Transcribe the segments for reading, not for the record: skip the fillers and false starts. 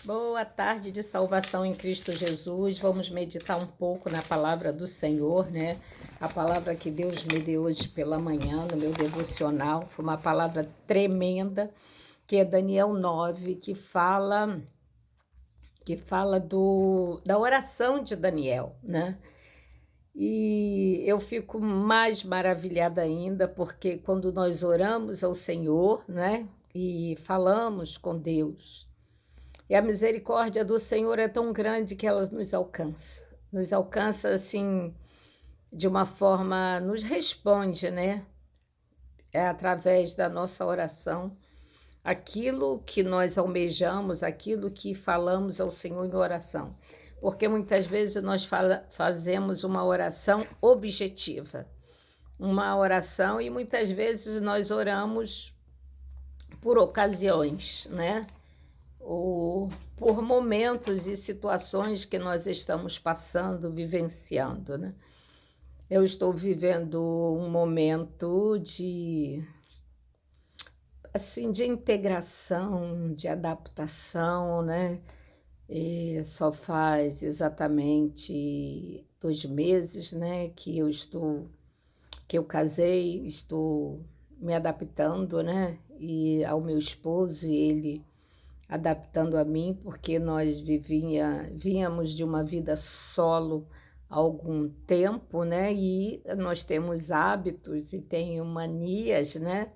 Boa tarde de salvação em Cristo Jesus. Vamos meditar um pouco na palavra do Senhor, né? A palavra que Deus me deu hoje pela manhã, no meu devocional, foi uma palavra tremenda, que é Daniel 9, que fala da oração de Daniel, né? E eu fico mais maravilhada ainda, porque quando nós oramos ao Senhor, né? E falamos com Deus, e a misericórdia do Senhor é tão grande que ela nos alcança assim, de uma forma, nos responde, né? É através da nossa oração, aquilo que nós almejamos, aquilo que falamos ao Senhor em oração. Porque muitas vezes nós fazemos uma oração objetiva, uma oração, e muitas vezes nós oramos por ocasiões, né? Ou por momentos e situações que nós estamos passando, vivenciando, né? Eu estou vivendo um momento de integração, de adaptação, né? E só faz exatamente 2 meses, né, que eu casei, estou me adaptando, né? E ao meu esposo, e ele adaptando a mim, porque nós vínhamos de uma vida solo há algum tempo, né? E nós temos hábitos e tenho manias, né?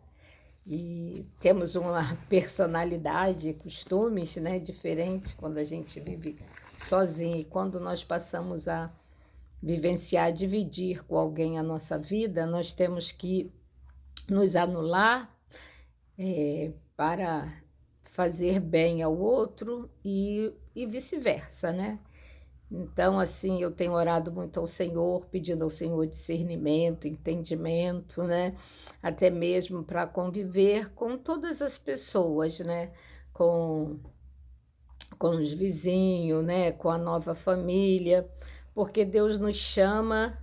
E temos uma personalidade e costumes, né, diferentes quando a gente vive sozinho. E quando nós passamos a vivenciar, dividir com alguém a nossa vida, nós temos que nos anular para fazer bem ao outro e vice-versa, né? Então, assim, eu tenho orado muito ao Senhor, pedindo ao Senhor discernimento, entendimento, né? Até mesmo para conviver com todas as pessoas, né? Com, com os vizinhos, né? Com a nova família, porque Deus nos chama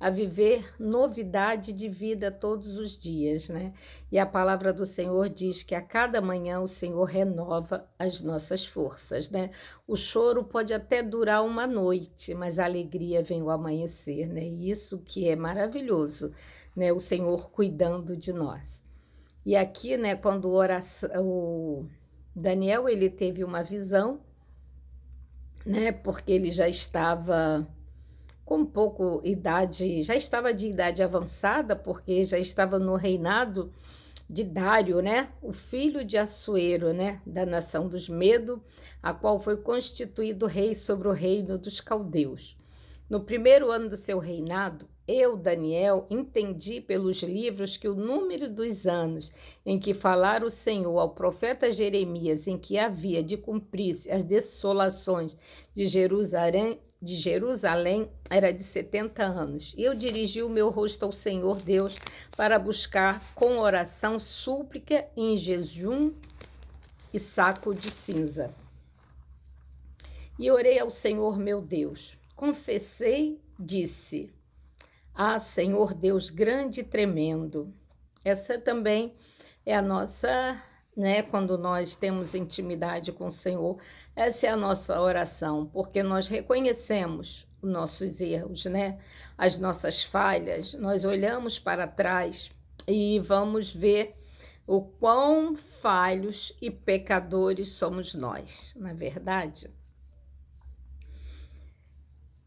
a viver novidade de vida todos os dias, né? E a palavra do Senhor diz que a cada manhã o Senhor renova as nossas forças, né? O choro pode até durar uma noite, mas a alegria vem ao amanhecer, né? E isso que é maravilhoso, né? O Senhor cuidando de nós. E aqui, né, quando o Daniel, ele teve uma visão, né? Porque ele já estava com pouco idade, já estava de idade avançada, porque já estava no reinado de Dário, né? O filho de Assuero, né? Da nação dos Medo, a qual foi constituído rei sobre o reino dos caldeus. No primeiro ano do seu reinado, eu, Daniel, entendi pelos livros que o número dos anos em que falara o Senhor ao profeta Jeremias, em que havia de cumprir-se as desolações de Jerusalém era de 70 anos. E eu dirigi o meu rosto ao Senhor Deus para buscar com oração, súplica, em jejum e saco de cinza. E orei ao Senhor meu Deus. Confessei, disse: Ah, Senhor Deus grande e tremendo. Essa também é a nossa, né, quando nós temos intimidade com o Senhor, essa é a nossa oração, porque nós reconhecemos os nossos erros, né, as nossas falhas, nós olhamos para trás e vamos ver o quão falhos e pecadores somos nós, não é verdade?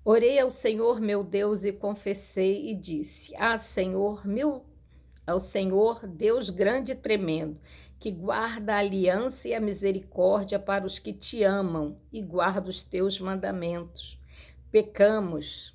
Orei ao Senhor meu Deus e confessei e disse: Ah, Senhor, ao Senhor Deus grande e tremendo, que guarda a aliança e a misericórdia para os que te amam e guarda os teus mandamentos. Pecamos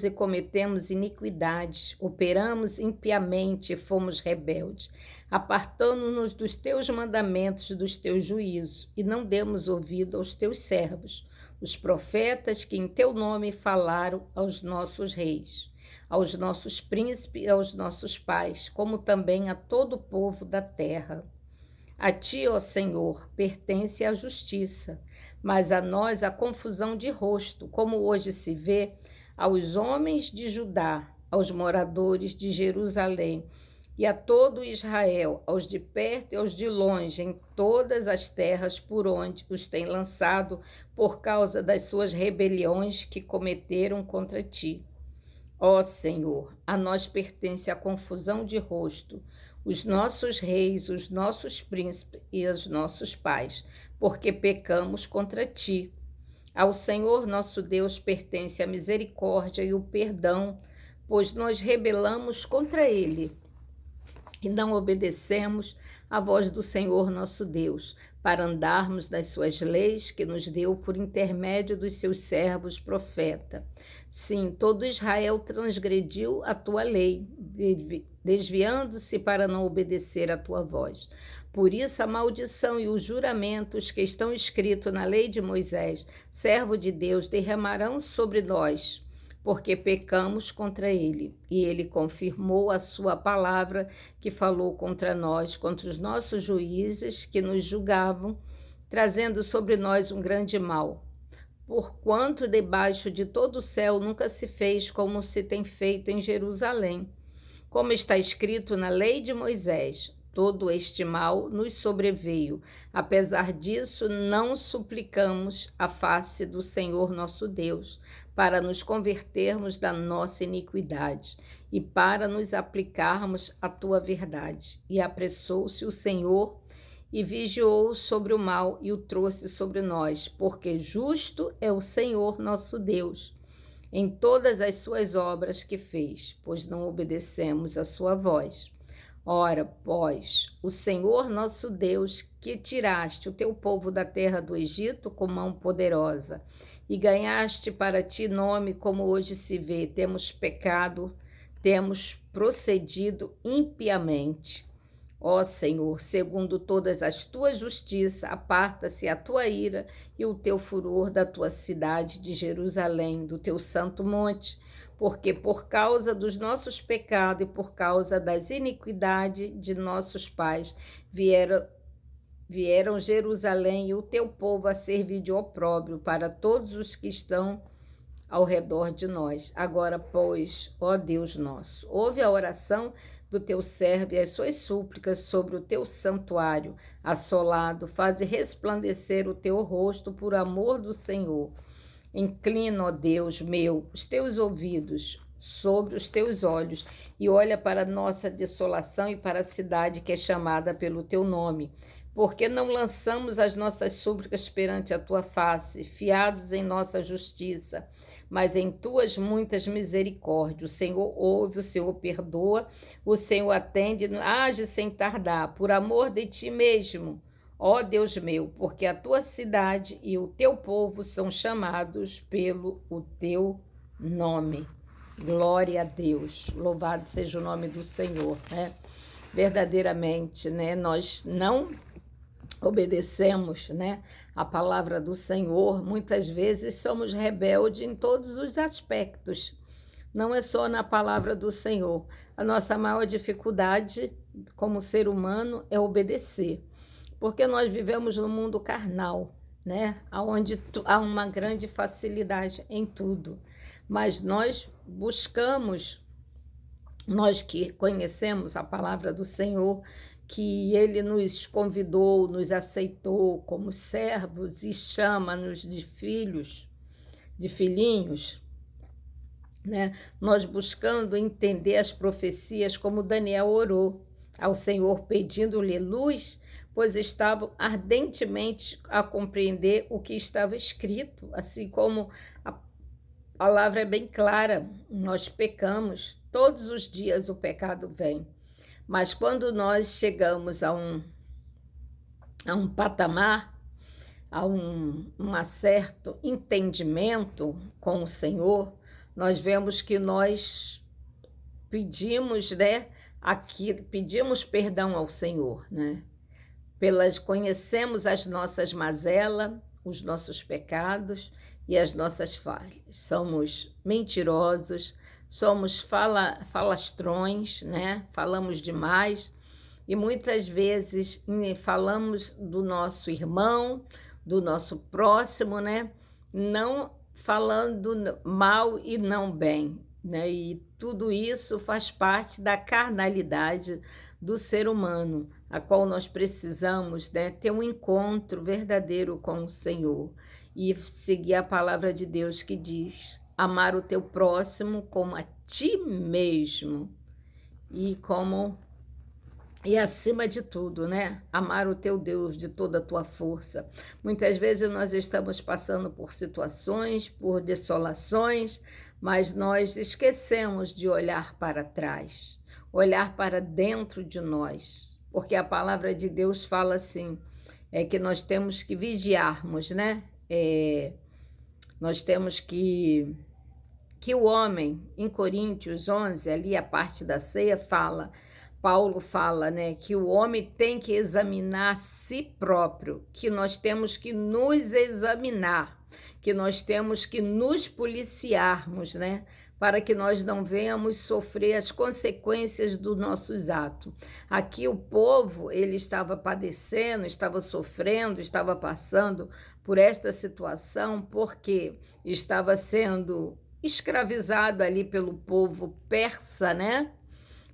e cometemos iniquidades, operamos impiamente e fomos rebeldes, apartando-nos dos teus mandamentos e dos teus juízos, e não demos ouvido aos teus servos, os profetas que em teu nome falaram aos nossos reis, aos nossos príncipes e aos nossos pais, como também a todo o povo da terra. A ti, ó Senhor, pertence a justiça, mas a nós a confusão de rosto, como hoje se vê aos homens de Judá, aos moradores de Jerusalém, e a todo Israel, aos de perto e aos de longe, em todas as terras por onde os tem lançado, por causa das suas rebeliões que cometeram contra ti. Ó Senhor, a nós pertence a confusão de rosto, os nossos reis, os nossos príncipes e os nossos pais, porque pecamos contra ti. Ao Senhor nosso Deus pertence a misericórdia e o perdão, pois nós rebelamos contra ele e não obedecemos à voz do Senhor nosso Deus, para andarmos nas suas leis que nos deu por intermédio dos seus servos profetas. Sim, todo Israel transgrediu a tua lei, desviando-se para não obedecer à tua voz. Por isso a maldição e os juramentos que estão escritos na lei de Moisés, servo de Deus, derramarão sobre nós, porque pecamos contra ele. E ele confirmou a sua palavra que falou contra nós, contra os nossos juízes que nos julgavam, trazendo sobre nós um grande mal. Porquanto debaixo de todo o céu nunca se fez como se tem feito em Jerusalém. Como está escrito na lei de Moisés, todo este mal nos sobreveio. Apesar disso, não suplicamos a face do Senhor nosso Deus, para nos convertermos da nossa iniquidade e para nos aplicarmos à tua verdade. E apressou-se o Senhor e vigiou sobre o mal e o trouxe sobre nós, porque justo é o Senhor nosso Deus em todas as suas obras que fez, pois não obedecemos a sua voz. Ora, pois, o Senhor nosso Deus, que tiraste o teu povo da terra do Egito com mão poderosa, e ganhaste para ti nome, como hoje se vê, temos pecado, temos procedido impiamente. Ó Senhor, segundo todas as tuas justiças, aparta-se a tua ira e o teu furor da tua cidade de Jerusalém, do teu santo monte, porque por causa dos nossos pecados e por causa das iniquidades de nossos pais vieram Jerusalém e o teu povo a servir de opróbrio para todos os que estão ao redor de nós. Agora, pois, ó Deus nosso, ouve a oração do teu servo e as suas súplicas sobre o teu santuário assolado, faze resplandecer o teu rosto por amor do Senhor. Inclina, ó Deus meu, os teus ouvidos sobre os teus olhos e olha para a nossa desolação e para a cidade que é chamada pelo teu nome. Porque não lançamos as nossas súplicas perante a tua face, fiados em nossa justiça, mas em tuas muitas misericórdias. O Senhor ouve, o Senhor perdoa, o Senhor atende, age sem tardar, por amor de ti mesmo, ó Deus meu, porque a tua cidade e o teu povo são chamados pelo o teu nome. Glória a Deus, louvado seja o nome do Senhor, né? Verdadeiramente, né? Nós não obedecemos, né, a palavra do Senhor, muitas vezes somos rebeldes em todos os aspectos. Não é só na palavra do Senhor. A nossa maior dificuldade como ser humano é obedecer, porque nós vivemos num mundo carnal, né, onde há uma grande facilidade em tudo. Mas nós buscamos, nós que conhecemos a palavra do Senhor, que ele nos convidou, nos aceitou como servos e chama-nos de filhos, de filhinhos, né? Nós buscando entender as profecias como Daniel orou ao Senhor, pedindo-lhe luz, pois estavam ardentemente a compreender o que estava escrito, assim como a palavra é bem clara, nós pecamos, todos os dias o pecado vem. Mas quando nós chegamos a um patamar, a um certo entendimento com o Senhor, nós vemos que nós pedimos, né, pedimos perdão ao Senhor, né? Conhecemos as nossas mazelas, os nossos pecados e as nossas falhas. Somos mentirosos, somos falastrões, né? Falamos demais e muitas vezes falamos do nosso irmão, do nosso próximo, né? Não falando mal e não bem, né? E tudo isso faz parte da carnalidade do ser humano, a qual nós precisamos, né, ter um encontro verdadeiro com o Senhor e seguir a palavra de Deus que diz: amar o teu próximo como a ti mesmo e como e acima de tudo, né? Amar o teu Deus de toda a tua força. Muitas vezes nós estamos passando por situações, por desolações, mas nós esquecemos de olhar para trás, olhar para dentro de nós, porque a palavra de Deus fala assim, que nós temos que vigiarmos, né? Nós temos que o homem, em Coríntios 11, ali a parte da ceia, Paulo fala, né, que o homem tem que examinar a si próprio, que nós temos que nos examinar, que nós temos que nos policiarmos, né, para que nós não venhamos sofrer as consequências dos nossos atos. Aqui o povo, ele estava padecendo, estava sofrendo, estava passando por esta situação, porque estava sendo escravizado ali pelo povo persa, né?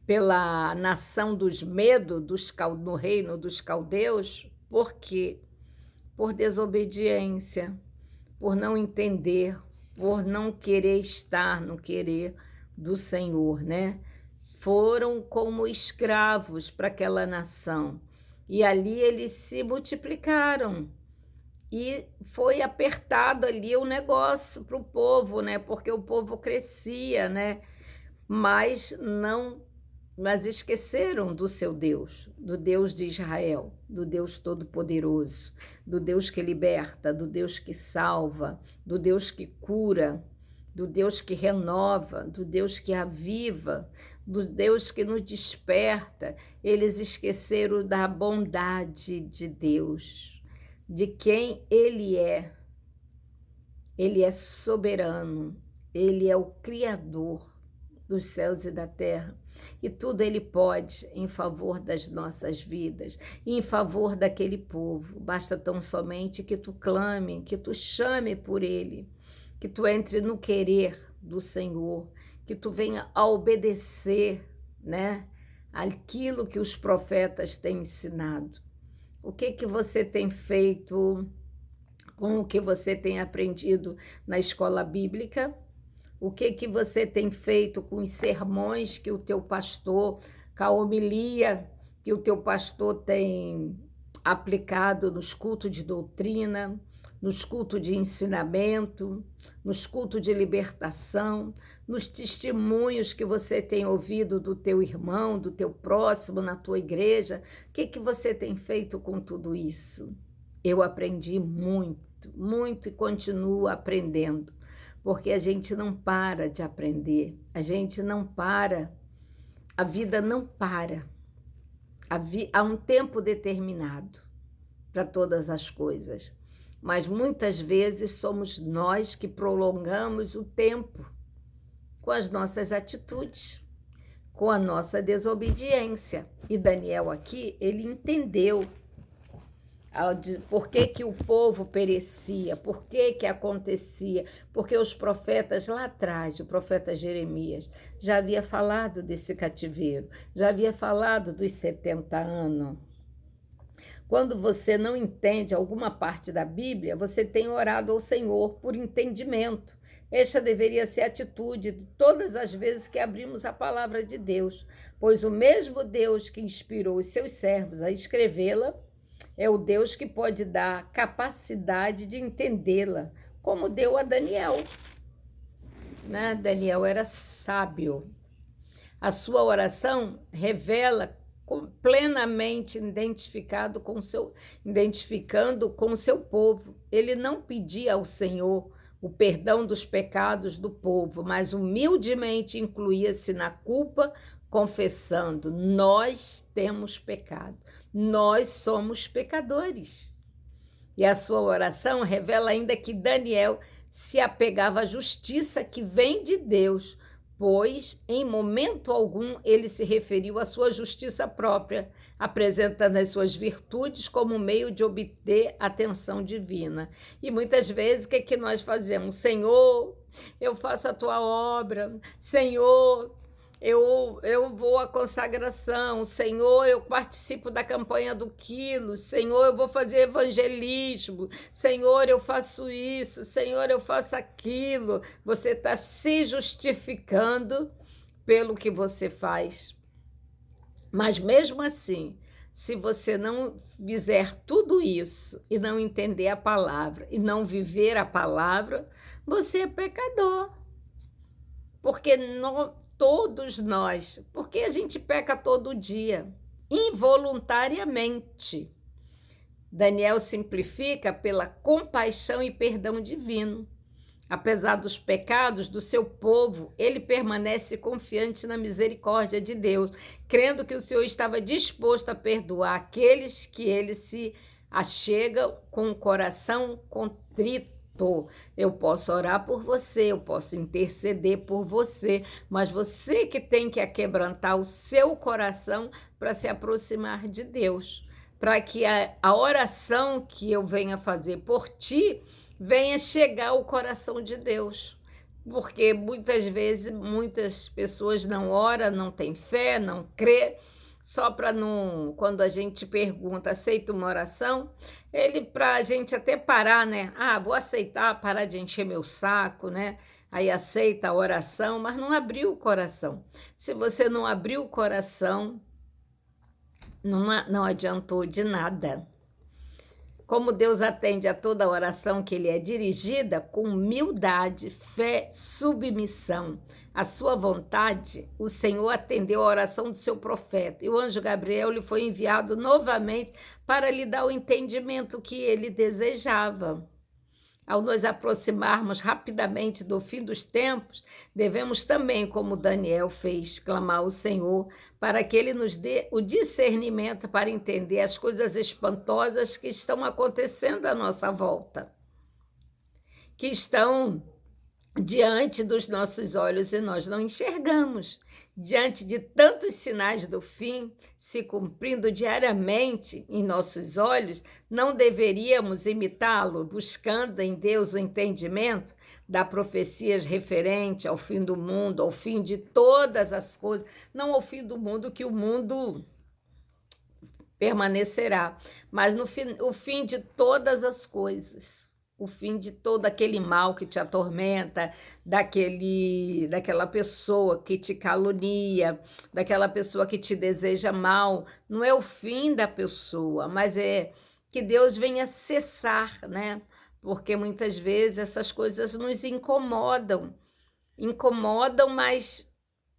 Pela nação dos medos no reino dos caldeus, por quê? Por desobediência, por não entender, por não querer estar no querer do Senhor, né? Foram como escravos para aquela nação, e ali eles se multiplicaram, e foi apertado ali o negócio para o povo, né? Porque o povo crescia, né? Mas esqueceram do seu Deus, do Deus de Israel, do Deus Todo-Poderoso, do Deus que liberta, do Deus que salva, do Deus que cura, do Deus que renova, do Deus que aviva, do Deus que nos desperta. Eles esqueceram da bondade de Deus, de quem Ele é. Ele é soberano, Ele é o Criador dos céus e da terra, e tudo Ele pode em favor das nossas vidas, e em favor daquele povo. Basta tão somente que tu clame, que tu chame por Ele, que tu entre no querer do Senhor, que tu venha a obedecer, né, aquilo que os profetas têm ensinado. O que você tem feito com o que você tem aprendido na escola bíblica? O que você tem feito com os sermões que o teu pastor, com a homilia que o teu pastor tem aplicado nos cultos de doutrina, nos cultos de ensinamento, nos cultos de libertação, nos testemunhos que você tem ouvido do teu irmão, do teu próximo, na tua igreja? O que você tem feito com tudo isso? Eu aprendi muito, muito e continuo aprendendo, porque a gente não para de aprender, a gente não para, a vida não para. Há um tempo determinado para todas as coisas, mas muitas vezes somos nós que prolongamos o tempo com as nossas atitudes, com a nossa desobediência. E Daniel aqui, ele entendeu por que o povo perecia, por que acontecia, porque os profetas lá atrás, o profeta Jeremias, já havia falado desse cativeiro, já havia falado dos 70 anos. Quando você não entende alguma parte da Bíblia, você tem orado ao Senhor por entendimento. Esta deveria ser a atitude de todas as vezes que abrimos a palavra de Deus, pois o mesmo Deus que inspirou os seus servos a escrevê-la é o Deus que pode dar capacidade de entendê-la, como deu a Daniel. Né? Daniel era sábio. A sua oração revela plenamente identificando com o seu povo. Ele não pedia ao Senhor o perdão dos pecados do povo, mas humildemente incluía-se na culpa, confessando: nós temos pecado, nós somos pecadores. E a sua oração revela ainda que Daniel se apegava à justiça que vem de Deus, pois em momento algum ele se referiu à sua justiça própria, apresentando as suas virtudes como meio de obter a atenção divina. E muitas vezes o que é que nós fazemos? Senhor, eu faço a tua obra, Senhor, eu vou à consagração, Senhor, eu participo da campanha do quilo, Senhor, eu vou fazer evangelismo, Senhor, eu faço isso, Senhor, eu faço aquilo. Você está se justificando pelo que você faz. Mas mesmo assim, se você não fizer tudo isso e não entender a palavra e não viver a palavra, você é pecador. Porque todos nós, porque a gente peca todo dia, involuntariamente. Daniel simplifica pela compaixão e perdão divino. Apesar dos pecados do seu povo, ele permanece confiante na misericórdia de Deus, crendo que o Senhor estava disposto a perdoar aqueles que ele se achega com o coração contrito. Eu posso orar por você, eu posso interceder por você, mas você que tem que aquebrantar o seu coração para se aproximar de Deus, para que a oração que eu venha fazer por ti venha chegar ao coração de Deus. Porque muitas vezes muitas pessoas não oram, não têm fé, não crê, só para não, quando a gente pergunta, aceita uma oração, ele, para a gente até parar, né? Vou aceitar, parar de encher meu saco, né? Aí aceita a oração, mas não abriu o coração. Se você não abriu o coração, não adiantou de nada. Como Deus atende a toda oração que lhe é dirigida, com humildade, fé, submissão à sua vontade, o Senhor atendeu a oração do seu profeta, e o anjo Gabriel lhe foi enviado novamente para lhe dar o entendimento que ele desejava. Ao nos aproximarmos rapidamente do fim dos tempos, devemos também, como Daniel fez, clamar ao Senhor para que ele nos dê o discernimento para entender as coisas espantosas que estão acontecendo à nossa volta, que estão diante dos nossos olhos e nós não enxergamos. Diante de tantos sinais do fim se cumprindo diariamente em nossos olhos, não deveríamos imitá-lo, buscando em Deus o entendimento das profecias referente ao fim do mundo, ao fim de todas as coisas, não ao fim do mundo, que o mundo permanecerá, mas o fim de todas as coisas. O fim de todo aquele mal que te atormenta, daquela pessoa que te calunia, daquela pessoa que te deseja mal. Não é o fim da pessoa, mas é que Deus venha cessar, né? Porque muitas vezes essas coisas nos incomodam, mas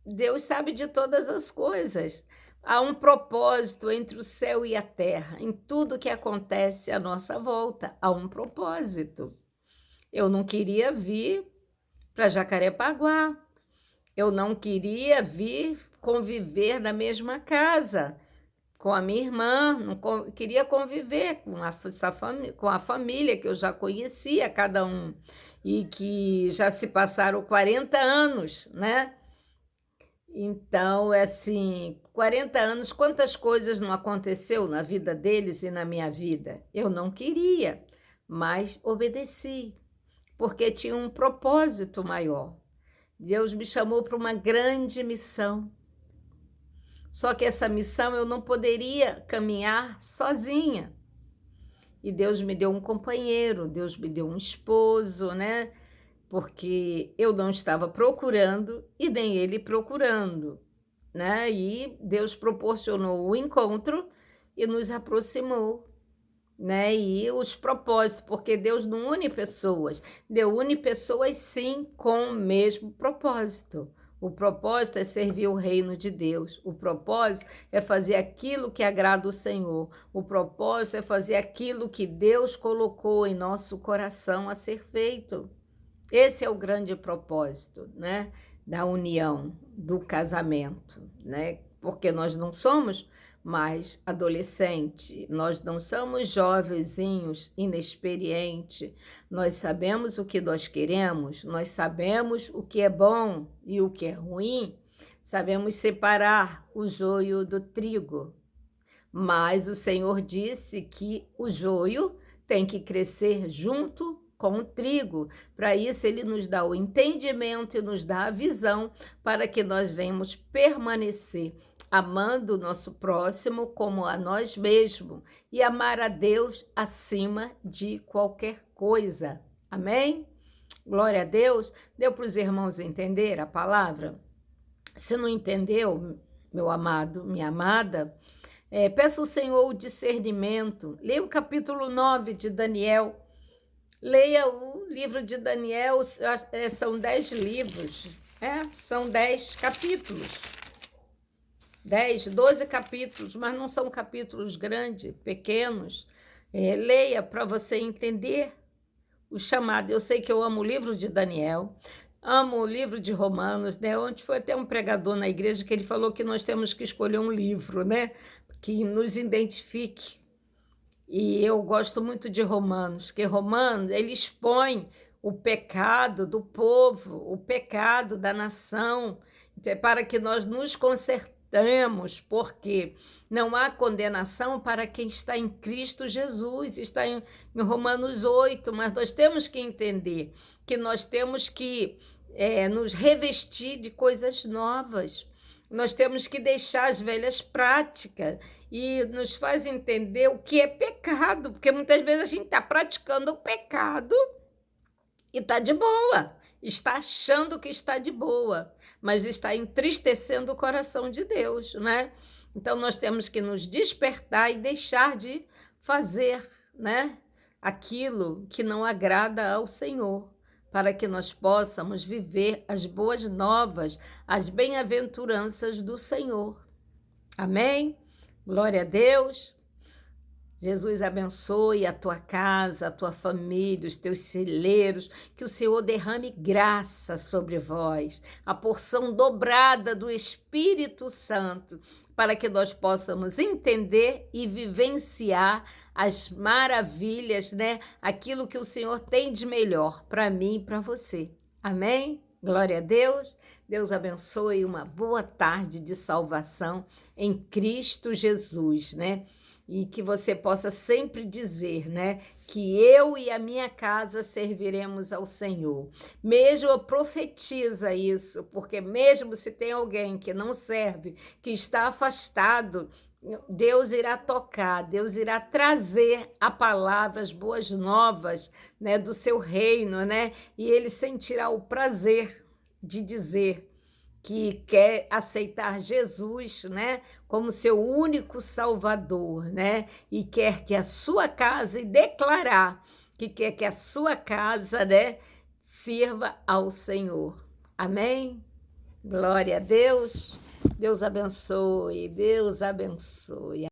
Deus sabe de todas as coisas. Há um propósito entre o céu e a terra. Em tudo que acontece à nossa volta, há um propósito. Eu não queria vir para Jacarepaguá. Eu não queria vir conviver na mesma casa com a minha irmã. Não queria conviver com a família que eu já conhecia, cada um. E que já se passaram 40 anos, né? Então, assim, 40 anos, quantas coisas não aconteceu na vida deles e na minha vida? Eu não queria, mas obedeci, porque tinha um propósito maior. Deus me chamou para uma grande missão. Só que essa missão eu não poderia caminhar sozinha. E Deus me deu um companheiro, Deus me deu um esposo, né? Porque eu não estava procurando e nem ele procurando, né? E Deus proporcionou o encontro e nos aproximou, né? E os propósitos, porque Deus não une pessoas, Deus une pessoas sim com o mesmo propósito. O propósito é servir o reino de Deus. O propósito é fazer aquilo que agrada o Senhor. O propósito é fazer aquilo que Deus colocou em nosso coração a ser feito. Esse é o grande propósito, né, da união, do casamento, né? Porque nós não somos mais adolescente. Nós não somos jovenzinhos, inexperientes. Nós sabemos o que nós queremos, nós sabemos o que é bom e o que é ruim, sabemos separar o joio do trigo. Mas o Senhor disse que o joio tem que crescer junto com o trigo. Para isso, Ele nos dá o entendimento e nos dá a visão para que nós venhamos permanecer amando o nosso próximo como a nós mesmos e amar a Deus acima de qualquer coisa. Amém? Glória a Deus. Deu para os irmãos entender a palavra? Se não entendeu, meu amado, minha amada, peça ao Senhor o discernimento. Leia o capítulo 9 de Daniel. Leia o livro de Daniel, são 10 livros, são 10 capítulos. 10, 12 capítulos, mas não são capítulos grandes, pequenos. Leia para você entender o chamado. Eu sei que eu amo o livro de Daniel, amo o livro de Romanos, né? Ontem foi até um pregador na igreja que ele falou que nós temos que escolher um livro, né? Que nos identifique. E eu gosto muito de Romanos, que Romanos, ele expõe o pecado do povo, o pecado da nação, para que nós nos consertemos, porque não há condenação para quem está em Cristo Jesus, está em Romanos 8, mas nós temos que entender que nós temos que nos revestir de coisas novas. Nós temos que deixar as velhas práticas e nos faz entender o que é pecado, porque muitas vezes a gente está praticando o pecado e está de boa, está achando que está de boa, mas está entristecendo o coração de Deus, né? Então nós temos que nos despertar e deixar de fazer, né, aquilo que não agrada ao Senhor, para que nós possamos viver as boas novas, as bem-aventuranças do Senhor. Amém? Glória a Deus. Jesus abençoe a tua casa, a tua família, os teus celeiros, que o Senhor derrame graça sobre vós, a porção dobrada do Espírito Santo, para que nós possamos entender e vivenciar as maravilhas, né? Aquilo que o Senhor tem de melhor para mim e para você. Amém? Glória a Deus. Deus abençoe, uma boa tarde de salvação em Cristo Jesus, né? E que você possa sempre dizer, né, que eu e a minha casa serviremos ao Senhor. Mesmo profetiza isso, porque mesmo se tem alguém que não serve, que está afastado, Deus irá tocar, Deus irá trazer a palavra, as boas novas, né, do seu reino, né? E ele sentirá o prazer de dizer que quer aceitar Jesus, né, como seu único Salvador, né, e quer que a sua casa, e declarar que quer que a sua casa, né, sirva ao Senhor. Amém? Glória a Deus. Deus abençoe, Deus abençoe.